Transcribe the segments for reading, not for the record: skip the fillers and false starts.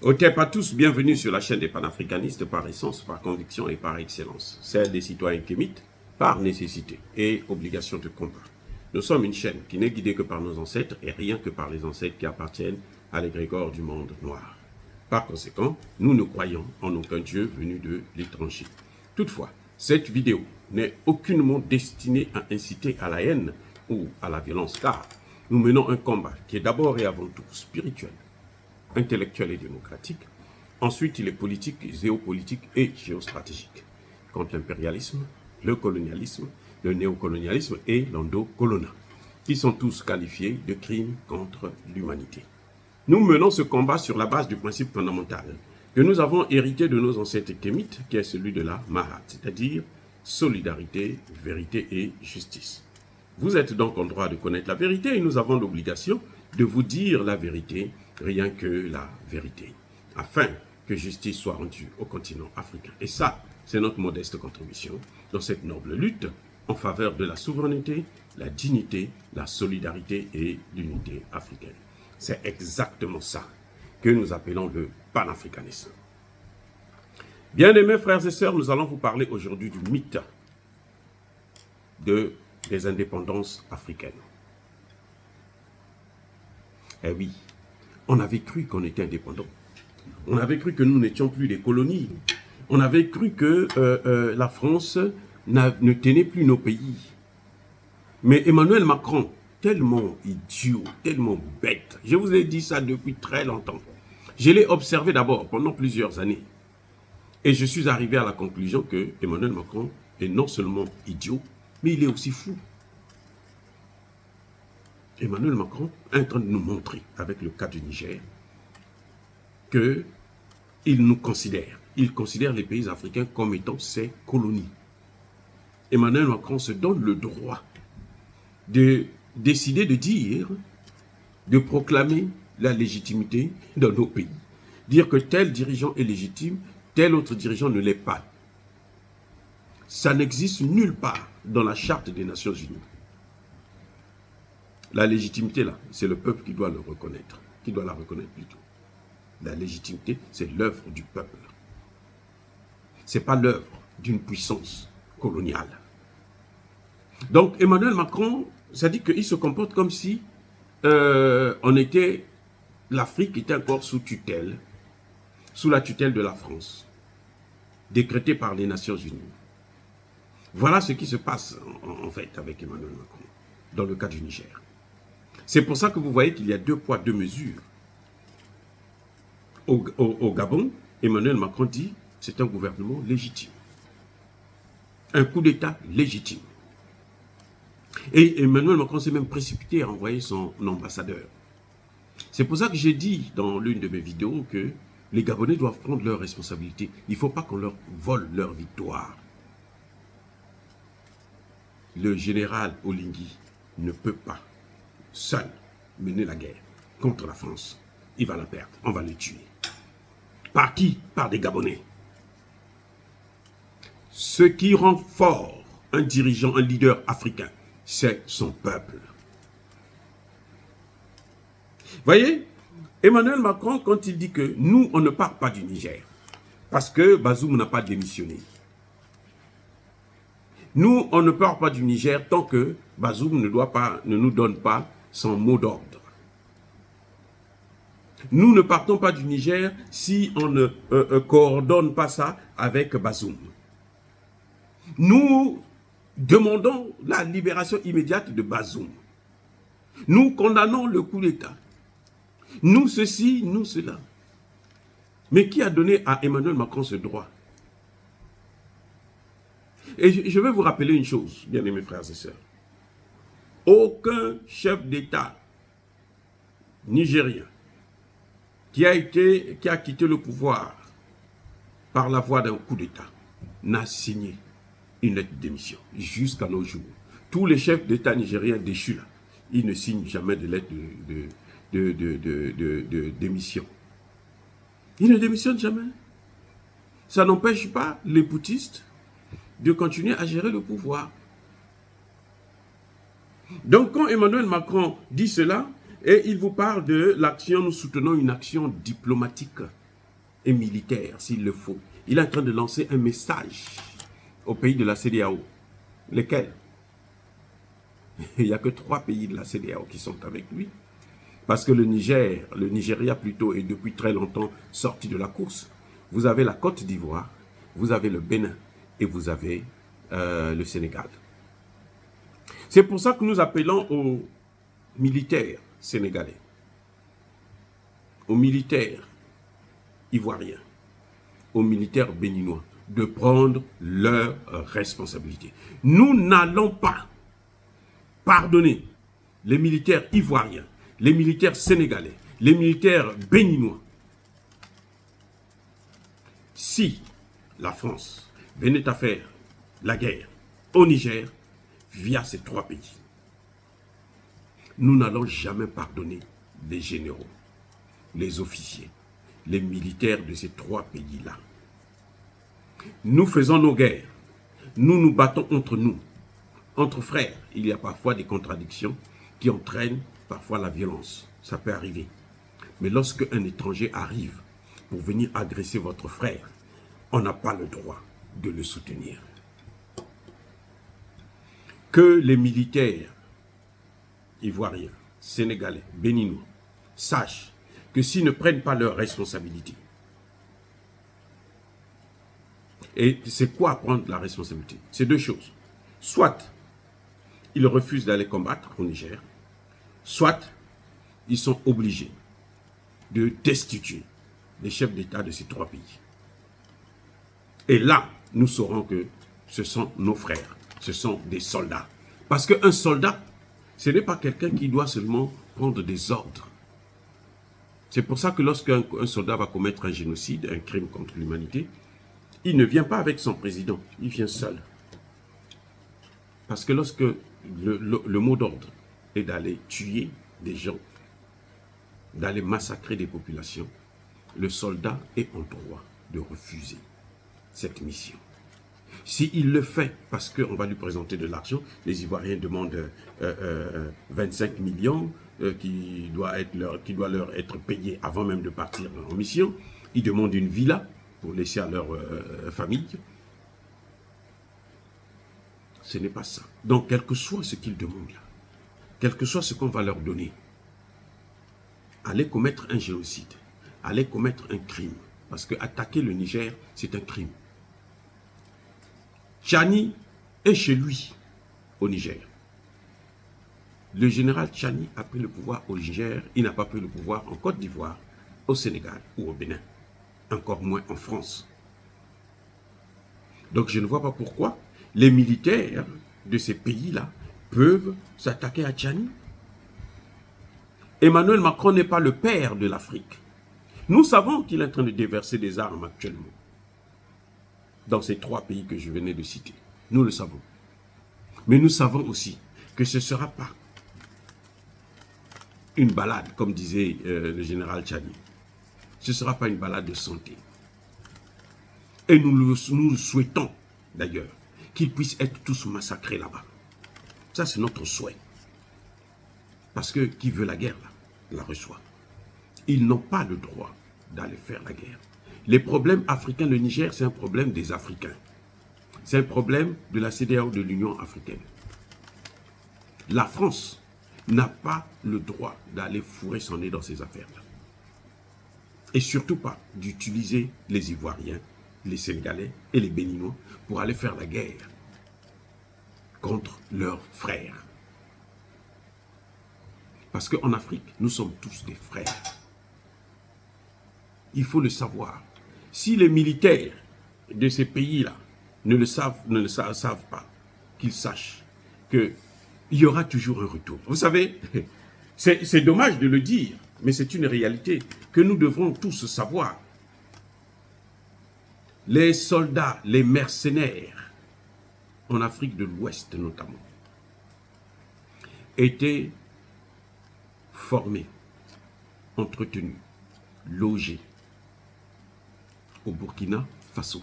Otep à tous, bienvenue sur la chaîne des panafricanistes par essence, par conviction et par excellence. Celle des citoyens kémites par nécessité et obligation de combat. Nous sommes une chaîne qui n'est guidée que par nos ancêtres et rien que par les ancêtres qui appartiennent à l'égrégore du monde noir. Par conséquent, nous ne croyons en aucun Dieu venu de l'étranger. Toutefois, cette vidéo n'est aucunement destinée à inciter à la haine ou à la violence, car nous menons un combat qui est d'abord et avant tout spirituel, intellectuel et démocratique. Ensuite, il est politique, géopolitique et géostratégique. Contre l'impérialisme, le colonialisme, le néocolonialisme et l'endocolonat, qui sont tous qualifiés de crimes contre l'humanité. Nous menons ce combat sur la base du principe fondamental que nous avons hérité de nos ancêtres kémites, qui est celui de la Mahat, c'est-à-dire solidarité, vérité et justice. Vous êtes donc en droit de connaître la vérité et nous avons l'obligation de vous dire la vérité, rien que la vérité, afin que justice soit rendue au continent africain. Et ça, c'est notre modeste contribution dans cette noble lutte en faveur de la souveraineté, la dignité, la solidarité et l'unité africaine. C'est exactement ça que nous appelons le panafricanisme. Bien-aimés frères et sœurs, nous allons vous parler aujourd'hui du mythe des indépendances africaines. Eh oui, on avait cru qu'on était indépendant. On avait cru que nous n'étions plus des colonies. On avait cru que la France ne tenait plus nos pays. Mais Emmanuel Macron, tellement idiot, tellement bête, je vous ai dit ça depuis très longtemps. Je l'ai observé d'abord pendant plusieurs années. Et je suis arrivé à la conclusion que Emmanuel Macron est non seulement idiot, mais il est aussi fou. Emmanuel Macron est en train de nous montrer, avec le cas du Niger, qu'il nous considère. Il considère les pays africains comme étant ses colonies. Emmanuel Macron se donne le droit de décider de dire, de proclamer la légitimité dans nos pays. Dire que tel dirigeant est légitime, tel autre dirigeant ne l'est pas. Ça n'existe nulle part dans la charte des Nations Unies. La légitimité, là, c'est le peuple qui doit le reconnaître, qui doit la reconnaître plutôt. La légitimité, c'est l'œuvre du peuple. Ce n'est pas l'œuvre d'une puissance coloniale. Donc, Emmanuel Macron, ça dit qu'il se comporte comme si l'Afrique était encore sous tutelle, sous la tutelle de la France, décrétée par les Nations Unies. Voilà ce qui se passe en fait avec Emmanuel Macron, dans le cas du Niger. C'est pour ça que vous voyez qu'il y a 2 poids, 2 mesures. Au Gabon, Emmanuel Macron dit c'est un gouvernement légitime. Un coup d'État légitime. Et Emmanuel Macron s'est même précipité à envoyer son ambassadeur. C'est pour ça que j'ai dit dans l'une de mes vidéos que les Gabonais doivent prendre leurs responsabilités. Il ne faut pas qu'on leur vole leur victoire. Le général Olingi ne peut pas seul mener la guerre contre la France. Il va la perdre, on va le tuer. Par qui? Par des Gabonais. Ce qui rend fort un dirigeant, un leader africain, c'est son peuple. Voyez, Emmanuel Macron, quand il dit que nous, on ne part pas du Niger, parce que Bazoum n'a pas démissionné. Nous, on ne part pas du Niger tant que Bazoum ne nous donne pas son mot d'ordre. Nous ne partons pas du Niger si on ne coordonne pas ça avec Bazoum. Nous demandons la libération immédiate de Bazoum. Nous condamnons le coup d'État. Nous ceci, nous cela. Mais qui a donné à Emmanuel Macron ce droit? Et je vais vous rappeler une chose, bien-aimés frères et sœurs. Aucun chef d'État nigérien qui a quitté le pouvoir par la voie d'un coup d'État n'a signé une lettre de démission jusqu'à nos jours. Tous les chefs d'État nigériens déchus là, ils ne signent jamais de lettre de démission. Ils ne démissionnent jamais. Ça n'empêche pas les poutistes de continuer à gérer le pouvoir. Donc quand Emmanuel Macron dit cela, et il vous parle de l'action, nous soutenons une action diplomatique. et militaire, s'il le faut. Il est en train de lancer un message aux pays de la CEDEAO. Lesquels? Il n'y a que 3 pays de la CEDEAO qui sont avec lui. Parce que le Nigeria plutôt, est depuis très longtemps sorti de la course. Vous avez la Côte d'Ivoire, vous avez le Bénin et vous avez le Sénégal. C'est pour ça que nous appelons aux militaires sénégalais, aux militaires ivoiriens, aux militaires béninois, de prendre leurs responsabilités. Nous n'allons pas pardonner les militaires ivoiriens, les militaires sénégalais, les militaires béninois. Si la France venait à faire la guerre au Niger via ces 3 pays, nous n'allons jamais pardonner les généraux, les officiers, les militaires de ces 3 pays-là. Nous faisons nos guerres, nous nous battons entre nous, entre frères. Il y a parfois des contradictions qui entraînent parfois la violence, ça peut arriver. Mais lorsque un étranger arrive pour venir agresser votre frère, on n'a pas le droit de le soutenir. Que les militaires ivoiriens, sénégalais, béninois sachent que s'ils ne prennent pas leurs responsabilités, et c'est quoi prendre la responsabilité? C'est 2 choses. Soit ils refusent d'aller combattre au Niger, soit ils sont obligés de destituer les chefs d'État de ces 3 pays. Et là, nous saurons que ce sont nos frères, ce sont des soldats. Parce qu'un soldat, ce n'est pas quelqu'un qui doit seulement prendre des ordres. C'est pour ça que lorsqu'un soldat va commettre un génocide, un crime contre l'humanité, il ne vient pas avec son président, il vient seul. Parce que lorsque le mot d'ordre est d'aller tuer des gens, d'aller massacrer des populations, le soldat est en droit de refuser cette mission. S'il le fait parce qu'on va lui présenter de l'argent, les Ivoiriens demandent 25 millions qui doit leur être payé avant même de partir en mission. Ils demandent une villa pour laisser à leur famille. Ce n'est pas ça. Donc, quel que soit ce qu'ils demandent là, quel que soit ce qu'on va leur donner, allez commettre un génocide, allez commettre un crime. Parce que attaquer le Niger, c'est un crime. Tchani est chez lui, au Niger. Le général Tchani a pris le pouvoir au Niger, il n'a pas pris le pouvoir en Côte d'Ivoire, au Sénégal ou au Bénin, encore moins en France. Donc je ne vois pas pourquoi les militaires de ces pays-là peuvent s'attaquer à Tchani. Emmanuel Macron n'est pas le père de l'Afrique. Nous savons qu'il est en train de déverser des armes actuellement dans ces 3 pays que je venais de citer. Nous le savons. Mais nous savons aussi que ce ne sera pas une balade, comme disait le général Tchani. Ce ne sera pas une balade de santé. Et nous le souhaitons, d'ailleurs, qu'ils puissent être tous massacrés là-bas. Ça, c'est notre souhait. Parce que qui veut la guerre, là, la reçoit. Ils n'ont pas le droit d'aller faire la guerre. Les problèmes africains, le Niger, c'est un problème des Africains. C'est un problème de la CEDEAO, de l'Union africaine. La France n'a pas le droit d'aller fourrer son nez dans ces affaires-là. Et surtout pas d'utiliser les Ivoiriens, les Sénégalais et les Béninois pour aller faire la guerre contre leurs frères. Parce qu'en Afrique, nous sommes tous des frères. Il faut le savoir. Si les militaires de ces pays-là ne le savent pas, qu'ils sachent qu'il y aura toujours un retour. Vous savez, c'est dommage de le dire, mais c'est une réalité que nous devrons tous savoir. Les soldats, les mercenaires, en Afrique de l'Ouest notamment, étaient formés, entretenus, logés au Burkina Faso.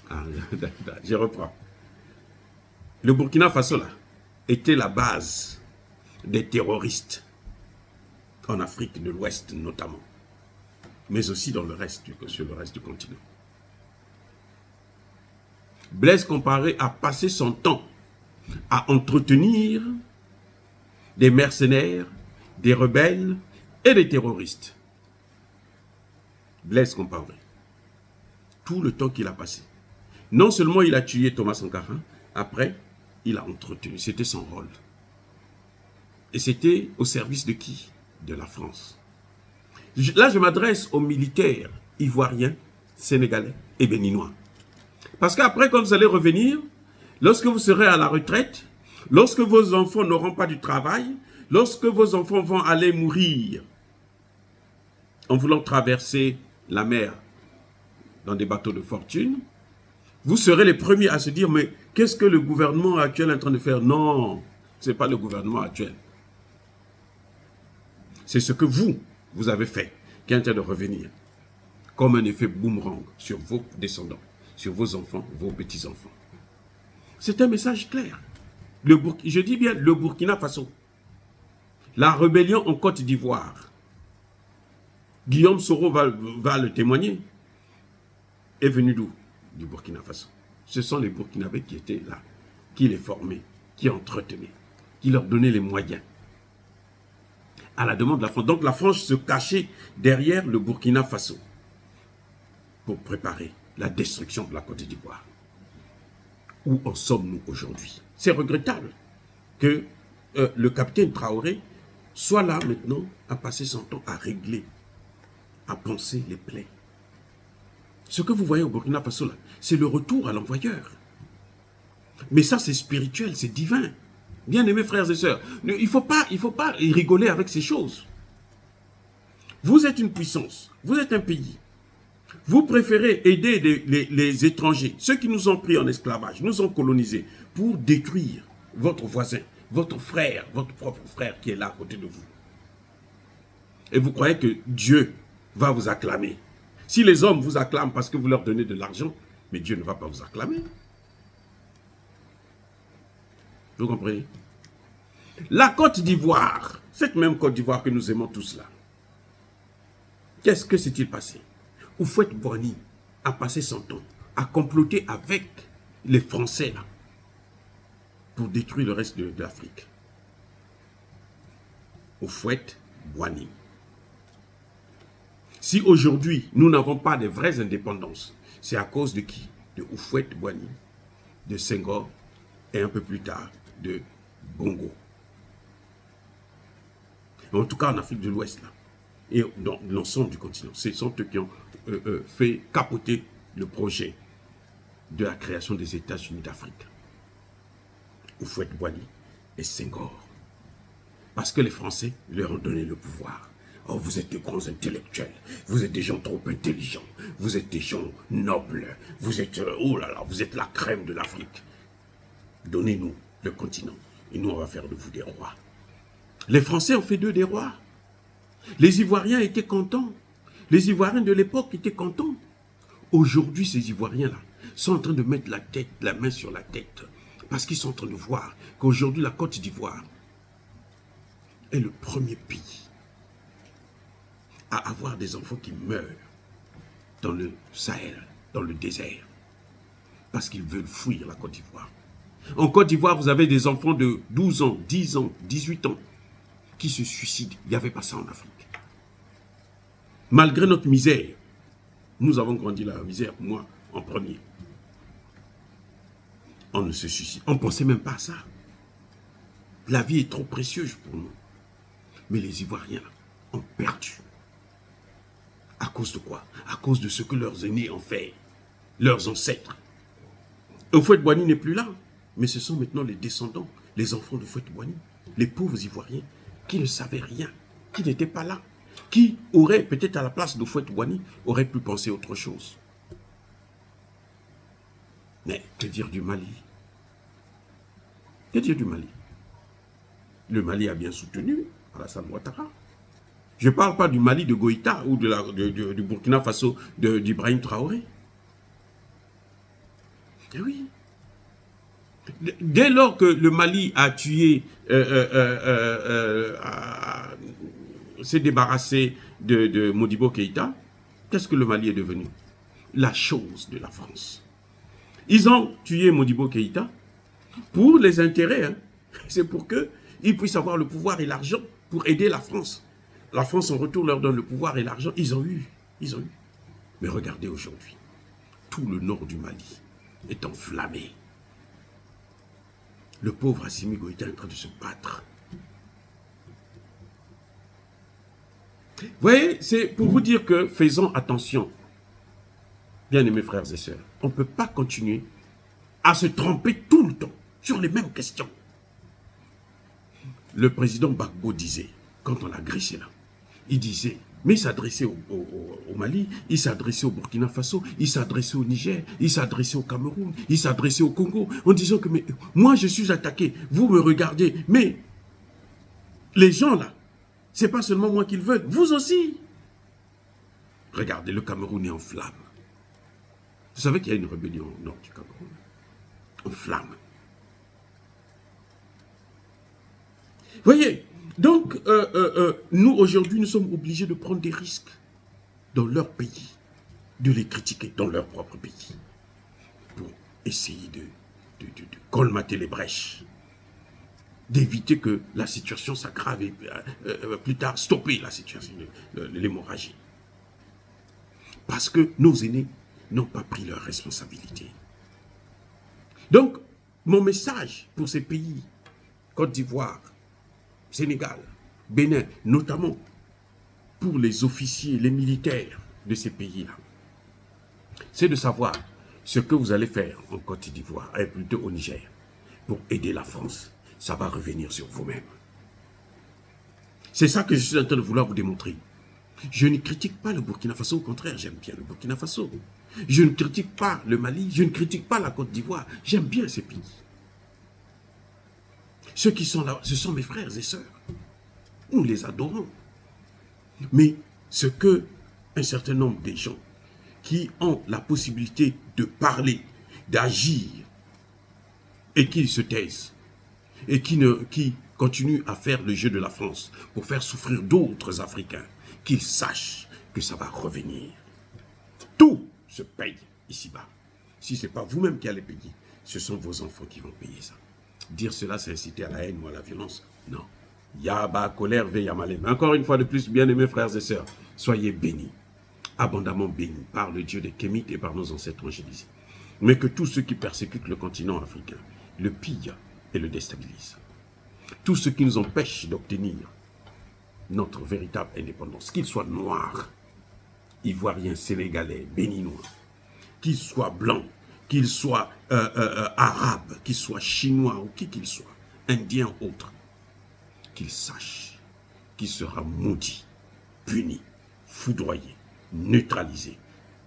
Ah, je reprends. Le Burkina Faso, là, était la base des terroristes en Afrique de l'Ouest notamment. mais aussi dans sur le reste du continent. Blaise Compaoré a passé son temps à entretenir des mercenaires, des rebelles et des terroristes. Blaise Compaoré. Tout le temps qu'il a passé. Non seulement il a tué Thomas Sankara, après, il a entretenu. C'était son rôle. Et c'était au service de qui? De la France. Là, je m'adresse aux militaires ivoiriens, sénégalais et béninois. Parce qu'après, quand vous allez revenir, lorsque vous serez à la retraite, lorsque vos enfants n'auront pas du travail, lorsque vos enfants vont aller mourir en voulant traverser la mer dans des bateaux de fortune, vous serez les premiers à se dire, mais qu'est-ce que le gouvernement actuel est en train de faire? Non, ce n'est pas le gouvernement actuel. C'est ce que vous avez fait, qui est en train de revenir, comme un effet boomerang sur vos descendants, sur vos enfants, vos petits-enfants. C'est un message clair. Je dis bien le Burkina Faso. La rébellion en Côte d'Ivoire. Guillaume Soro va le témoigner. Est venu d'où? Du Burkina Faso. Ce sont les Burkinabés qui étaient là, qui les formaient, qui entretenaient, qui leur donnaient les moyens. À la demande de la France. Donc la France se cachait derrière le Burkina Faso pour préparer la destruction de la Côte d'Ivoire. Où en sommes-nous aujourd'hui? C'est regrettable que le capitaine Traoré soit là maintenant à passer son temps à régler, à penser les plaies. Ce que vous voyez au Burkina Faso là, c'est le retour à l'envoyeur. Mais ça c'est spirituel, c'est divin. Bien-aimés frères et sœurs, il ne faut pas rigoler avec ces choses. Vous êtes une puissance, vous êtes un pays. Vous préférez aider les étrangers, ceux qui nous ont pris en esclavage, nous ont colonisés, pour détruire votre voisin, votre frère, votre propre frère qui est là à côté de vous. Et vous croyez que Dieu va vous acclamer. Si les hommes vous acclament parce que vous leur donnez de l'argent, mais Dieu ne va pas vous acclamer. Vous comprenez? La Côte d'Ivoire, cette même Côte d'Ivoire que nous aimons tous là, qu'est-ce que s'est-il passé? Houphouët-Boigny a passé son temps à comploter avec les Français là, pour détruire le reste de l'Afrique. Houphouët-Boigny. Si aujourd'hui nous n'avons pas de vraies indépendances, c'est à cause de qui? De Houphouët-Boigny, de Senghor et un peu plus tard de Bongo. En tout cas en Afrique de l'Ouest là, et dans l'ensemble du continent. Ce sont eux qui ont fait capoter le projet de la création des États-Unis d'Afrique. Houphouët-Boigny et Senghor. Parce que les Français leur ont donné le pouvoir. Oh, vous êtes des grands intellectuels, vous êtes des gens trop intelligents, vous êtes des gens nobles, vous êtes, oh là là, vous êtes la crème de l'Afrique. Donnez-nous le continent et nous on va faire de vous des rois. Les Français ont fait d'eux des rois. Les Ivoiriens étaient contents. Les Ivoiriens de l'époque étaient contents. Aujourd'hui, ces Ivoiriens-là sont en train de mettre la main sur la tête parce qu'ils sont en train de voir qu'aujourd'hui, la Côte d'Ivoire est le premier pays à avoir des enfants qui meurent dans le Sahel, dans le désert, parce qu'ils veulent fuir la Côte d'Ivoire. En Côte d'Ivoire, vous avez des enfants de 12 ans, 10 ans, 18 ans qui se suicident. Il n'y avait pas ça en Afrique. Malgré notre misère, nous avons grandi la misère, moi en premier. On ne se suicide. On ne pensait même pas à ça. La vie est trop précieuse pour nous. Mais les Ivoiriens ont perdu. À cause de quoi? À cause de ce que leurs aînés ont fait, leurs ancêtres. Houphouët-Boigny n'est plus là, mais ce sont maintenant les descendants, les enfants de Houphouët-Boigny, les pauvres Ivoiriens qui ne savaient rien, qui n'étaient pas là, qui auraient, peut-être à la place de Houphouët-Boigny, auraient pu penser autre chose. Mais que dire du Mali? Que dire du Mali? Le Mali a bien soutenu Alassane Ouattara. Je ne parle pas du Mali de Goïta ou du Burkina Faso d'Ibrahim Traoré. Eh oui. Dès lors que le Mali a tué, s'est débarrassé de Modibo Keïta, Qu'est-ce que le Mali est devenu? La chose de la France. Ils ont tué Modibo Keïta pour les intérêts. Hein. C'est pour qu'ils puissent avoir le pouvoir et l'argent pour aider la France. La France, en retour, leur donne le pouvoir et l'argent. Ils ont eu. Mais regardez aujourd'hui, tout le nord du Mali est enflammé. Le pauvre Assimi Goïta est en train de se battre. Vous voyez, c'est pour vous dire que faisons attention, bien-aimés frères et sœurs. On ne peut pas continuer à se tromper tout le temps sur les mêmes questions. Le président Gbagbo disait, quand on l'a agressé là, il disait, mais il s'adressait au Mali, il s'adressait au Burkina Faso, il s'adressait au Niger, il s'adressait au Cameroun, il s'adressait au Congo, en disant que mais, moi je suis attaqué, vous me regardez, mais les gens là, c'est pas seulement moi qu'ils veulent, vous aussi. Regardez, le Cameroun est en flamme. Vous savez qu'il y a une rébellion au nord du Cameroun, en flamme. Voyez, donc nous aujourd'hui, nous sommes obligés de prendre des risques dans leur pays, de les critiquer dans leur propre pays, pour essayer de colmater les brèches, d'éviter que la situation s'aggrave et plus tard stopper la situation, l'hémorragie. Parce que nos aînés n'ont pas pris leurs responsabilités. Donc, mon message pour ces pays, Côte d'Ivoire, Sénégal, Bénin, notamment pour les officiers, les militaires de ces pays-là, c'est de savoir ce que vous allez faire en Côte d'Ivoire, et plutôt au Niger, pour aider la France. Ça va revenir sur vous-même. C'est ça que je suis en train de vouloir vous démontrer. Je ne critique pas le Burkina Faso, au contraire, j'aime bien le Burkina Faso. Je ne critique pas le Mali, je ne critique pas la Côte d'Ivoire, j'aime bien ces pays. Ceux qui sont là, ce sont mes frères et sœurs. Nous les adorons. Mais ce que un certain nombre de gens qui ont la possibilité de parler, d'agir, et qui se taisent, et qui continuent à faire le jeu de la France pour faire souffrir d'autres Africains, qu'ils sachent que ça va revenir. Tout se paye ici-bas. Si ce n'est pas vous-même qui allez payer, ce sont vos enfants qui vont payer ça. Dire cela, c'est inciter à la haine ou à la violence. Non. Yaba, colère, veille à malem. Encore une fois de plus, bien-aimés frères et sœurs, soyez bénis, abondamment bénis par le Dieu des Kémites et par nos ancêtres angélisés. Mais que tous ceux qui persécutent le continent africain le pillent et le déstabilisent. Tout ce qui nous empêche d'obtenir notre véritable indépendance, qu'ils soient noirs, ivoiriens, sénégalais, béninois, qu'ils soient blancs, qu'ils soient arabes, qu'ils soient chinois ou qui qu'ils soient, indiens ou autres, qu'ils sachent qu'il sera maudit, puni, foudroyé, neutralisé,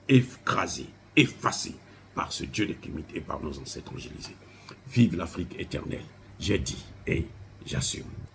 écrasé, effacé par ce Dieu des Kémites et par nos ancêtres angélisés. Vive l'Afrique éternelle, j'ai dit et j'assume.